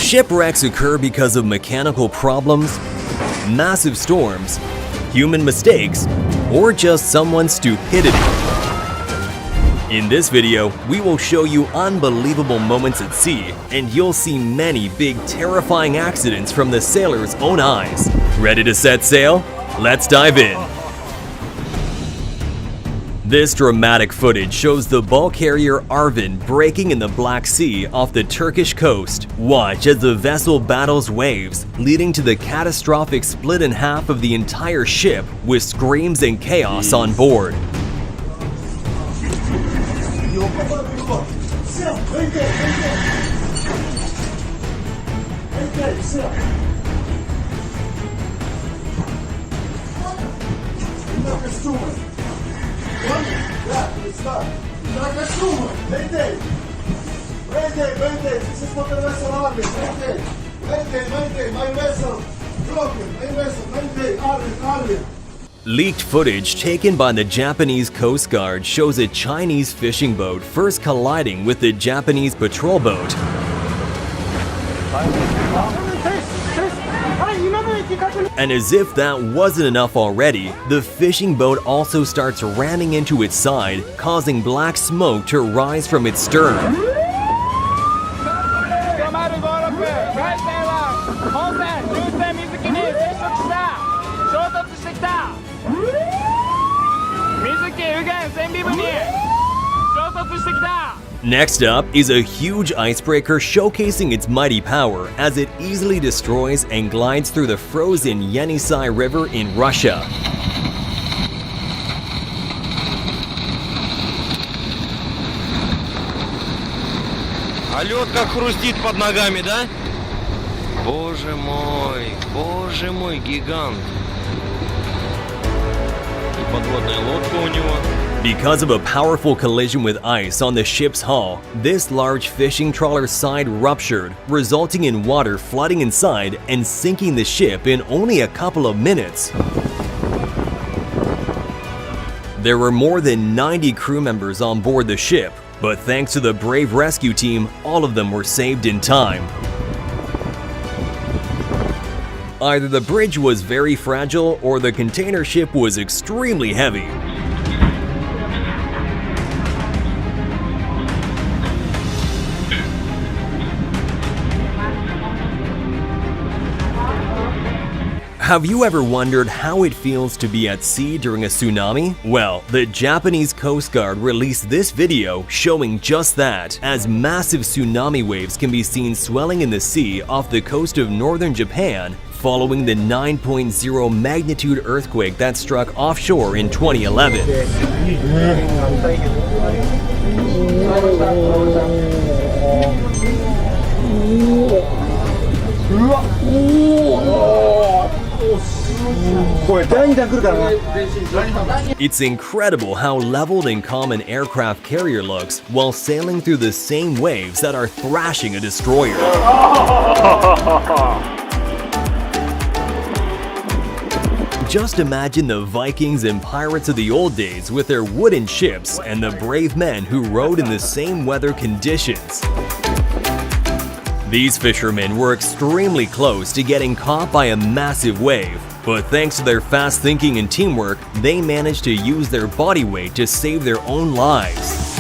Shipwrecks occur because of mechanical problems, massive storms, human mistakes, or just someone's stupidity. In this video, we will show you unbelievable moments at sea, and you'll see many big, terrifying accidents from the sailor's own eyes. Ready to set sail? Let's dive in. This dramatic footage shows the bulk carrier Arvin breaking in the Black Sea off the Turkish coast. Watch as the vessel battles waves, leading to the catastrophic split in half of the entire ship with screams and chaos on board. Leaked footage taken by the Japanese Coast Guard shows a Chinese fishing boat first colliding with the Japanese patrol boat. And as if that wasn't enough already, the fishing boat also starts ramming into its side, causing black smoke to rise from its stern. Next up is a huge icebreaker showcasing its mighty power as it easily destroys and glides through the frozen Yenisei River in Russia. А лед как хрустит под ногами, да? Боже мой, гигант. И подводная лодка у него. Because of a powerful collision with ice on the ship's hull, this large fishing trawler's side ruptured, resulting in water flooding inside and sinking the ship in only a couple of minutes. There were more than 90 crew members on board the ship, but thanks to the brave rescue team, all of them were saved in time. Either the bridge was very fragile or the container ship was extremely heavy. Have you ever wondered how it feels to be at sea during a tsunami? Well, the Japanese Coast Guard released this video showing just that, as massive tsunami waves can be seen swelling in the sea off the coast of northern Japan following the 9.0 magnitude earthquake that struck offshore in 2011. It's incredible how leveled and calm an aircraft carrier looks while sailing through the same waves that are thrashing a destroyer. Just imagine the Vikings and pirates of the old days with their wooden ships and the brave men who rode in the same weather conditions. These fishermen were extremely close to getting caught by a massive wave, but thanks to their fast thinking and teamwork, they managed to use their body weight to save their own lives.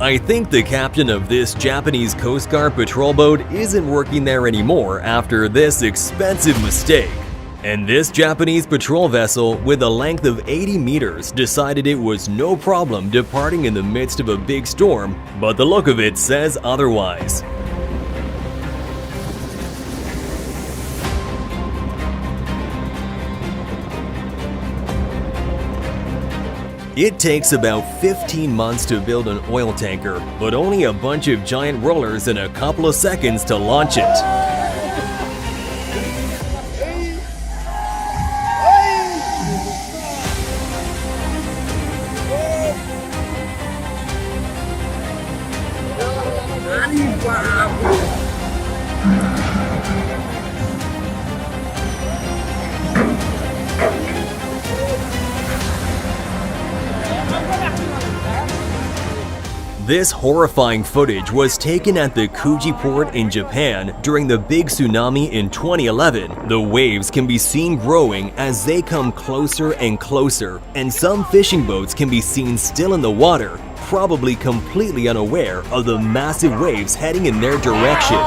I think the captain of this Japanese Coast Guard patrol boat isn't working there anymore after this expensive mistake. And this Japanese patrol vessel, with a length of 80 meters, decided it was no problem departing in the midst of a big storm, but the look of it says otherwise. It takes about 15 months to build an oil tanker, but only a bunch of giant rollers and a couple of seconds to launch it. This horrifying footage was taken at the Kuji port in Japan during the big tsunami in 2011. The waves can be seen growing as they come closer and closer, and some fishing boats can be seen still in the water, probably completely unaware of the massive waves heading in their direction.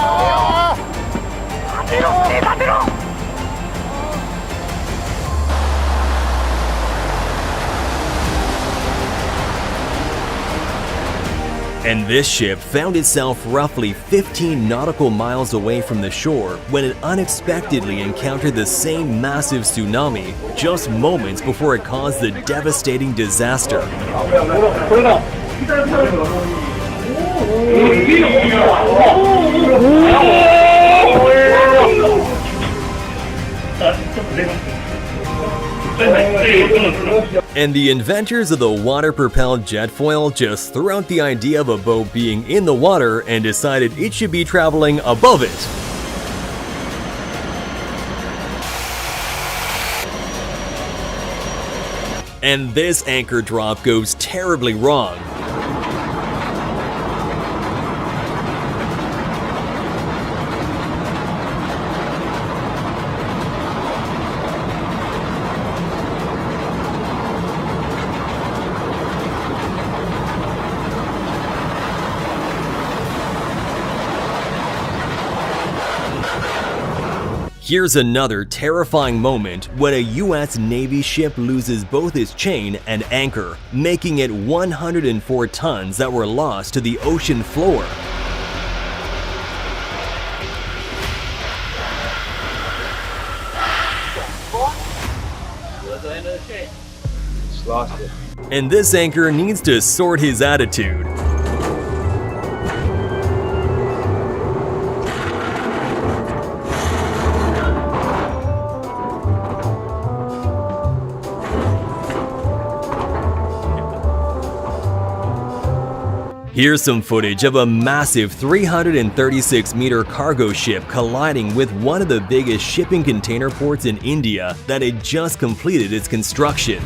And this ship found itself roughly 15 nautical miles away from the shore when it unexpectedly encountered the same massive tsunami just moments before it caused the devastating disaster. And the inventors of the water-propelled jet foil just threw out the idea of a boat being in the water and decided it should be traveling above it. And this anchor drop goes terribly wrong. Here's another terrifying moment when a US Navy ship loses both its chain and anchor, making it 104 tons that were lost to the ocean floor. Lost it. And this anchor needs to sort his attitude. Here's some footage of a massive 336-meter cargo ship colliding with one of the biggest shipping container ports in India that had just completed its construction.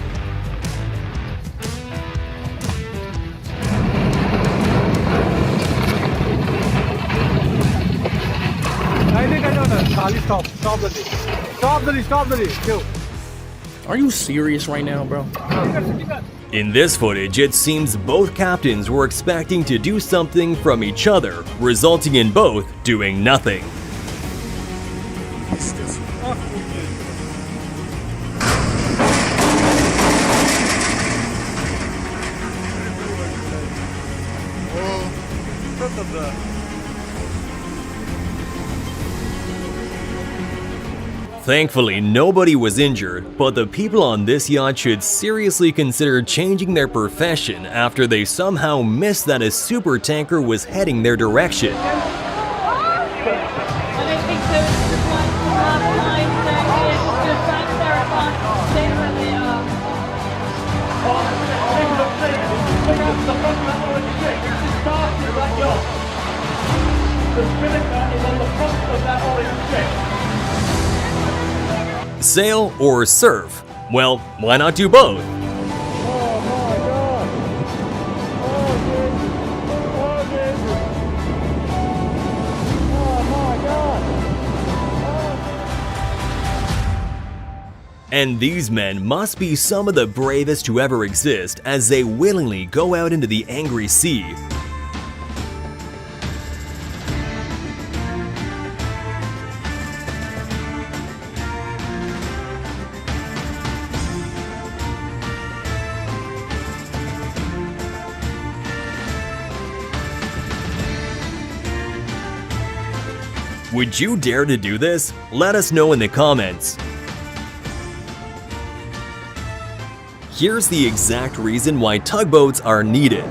Stop the lead. Are you serious right now, bro? In this footage, it seems both captains were expecting to do something from each other, resulting in both doing nothing. Thankfully, nobody was injured, but the people on this yacht should seriously consider changing their profession after they somehow missed that a supertanker was heading their direction. Sail or surf? Well, why not do both? And these men must be some of the bravest to ever exist as they willingly go out into the angry sea. Would you dare to do this? Let us know in the comments. Here's the exact reason why tugboats are needed.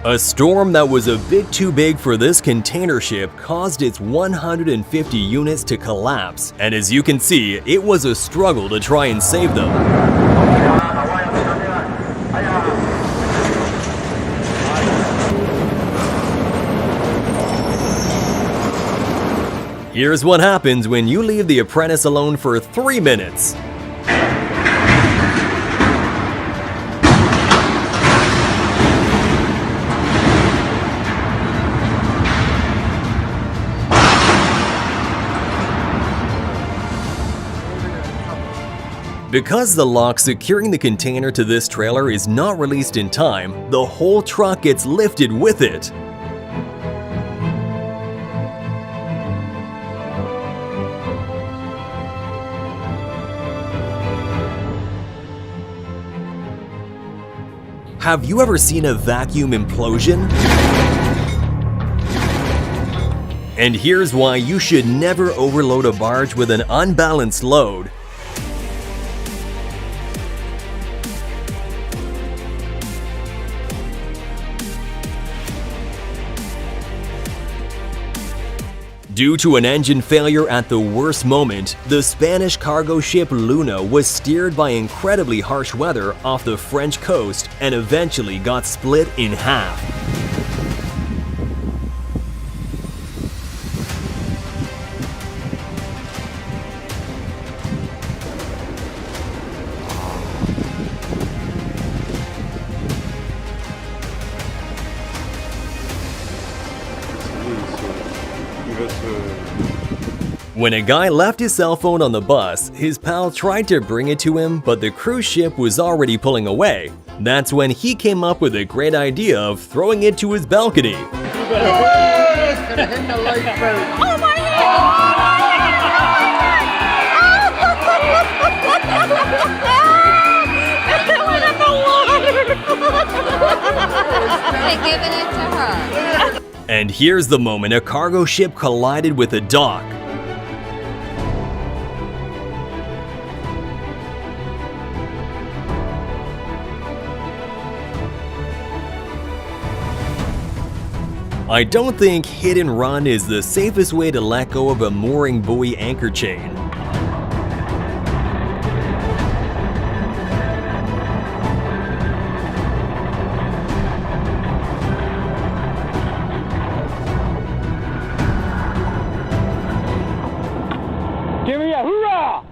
A storm that was a bit too big for this container ship caused its 150 units to collapse, and as you can see, it was a struggle to try and save them. Here's what happens when you leave the apprentice alone for 3 minutes. Because the lock securing the container to this trailer is not released in time, the whole truck gets lifted with it. Have you ever seen a vacuum implosion? And here's why you should never overload a barge with an unbalanced load. Due to an engine failure at the worst moment, the Spanish cargo ship Luna was steered by incredibly harsh weather off the French coast and eventually got split in half. When a guy left his cell phone on the bus, his pal tried to bring it to him, but the cruise ship was already pulling away. That's when he came up with a great idea of throwing it to his balcony. Oh my Hey, giving it to her. And here's the moment a cargo ship collided with a dock. I don't think hit and run is the safest way to let go of a mooring buoy anchor chain. Give me a hoorah!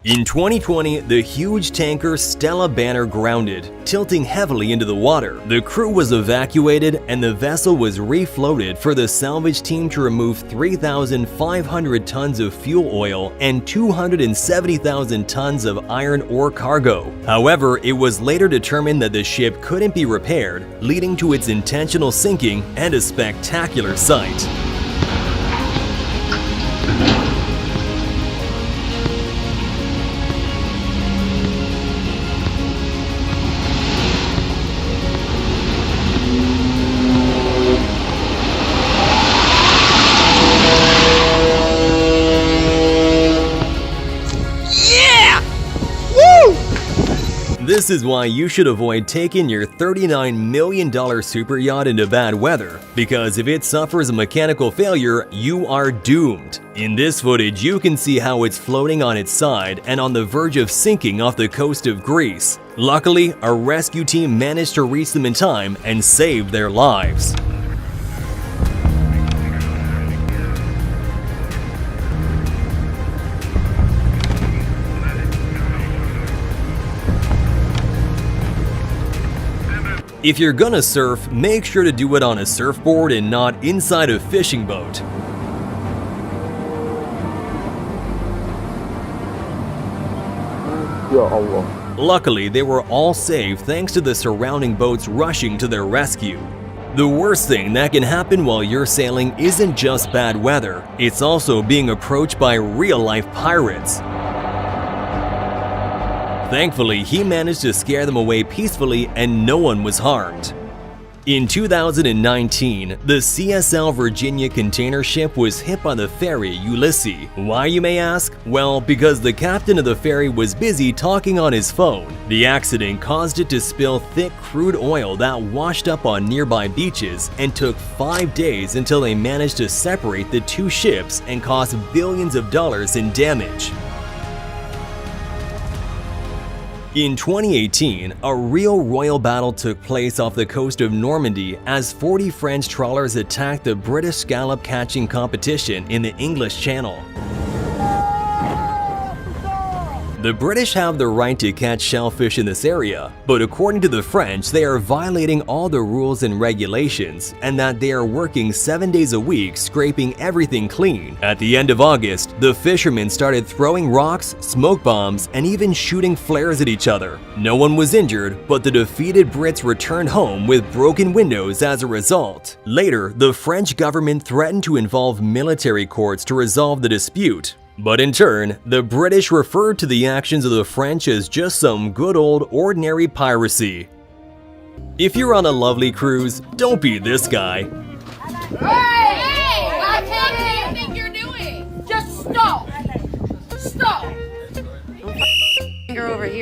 In 2020, the huge tanker Stella Banner grounded, tilting heavily into the water. The crew was evacuated and the vessel was refloated for the salvage team to remove 3,500 tons of fuel oil and 270,000 tons of iron ore cargo. However, it was later determined that the ship couldn't be repaired, leading to its intentional sinking and a spectacular sight. This is why you should avoid taking your $39 million super yacht into bad weather, because if it suffers a mechanical failure, you are doomed. In this footage, you can see how it's floating on its side and on the verge of sinking off the coast of Greece. Luckily, a rescue team managed to reach them in time and save their lives. If you're gonna surf, make sure to do it on a surfboard and not inside a fishing boat. Luckily, they were all safe thanks to the surrounding boats rushing to their rescue. The worst thing that can happen while you're sailing isn't just bad weather, it's also being approached by real-life pirates. Thankfully, he managed to scare them away peacefully and no one was harmed. In 2019, the CSL Virginia container ship was hit by the ferry Ulysses. Why, you may ask? Well, because the captain of the ferry was busy talking on his phone. The accident caused it to spill thick crude oil that washed up on nearby beaches and took 5 days until they managed to separate the two ships and cost billions of dollars in damage. In 2018, a real royal battle took place off the coast of Normandy as 40 French trawlers attacked the British scallop catching competition in the English Channel. The British have the right to catch shellfish in this area, but according to the French, they are violating all the rules and regulations and that they are working 7 days a week scraping everything clean. At the end of August, the fishermen started throwing rocks, smoke bombs, and even shooting flares at each other. No one was injured, but the defeated Brits returned home with broken windows as a result. Later, the French government threatened to involve military courts to resolve the dispute. But in turn, the British referred to the actions of the French as just some good old ordinary piracy. If you're on a lovely cruise, don't be this guy. Hey! What do you think you're doing? Just stop! Stop! Finger over here.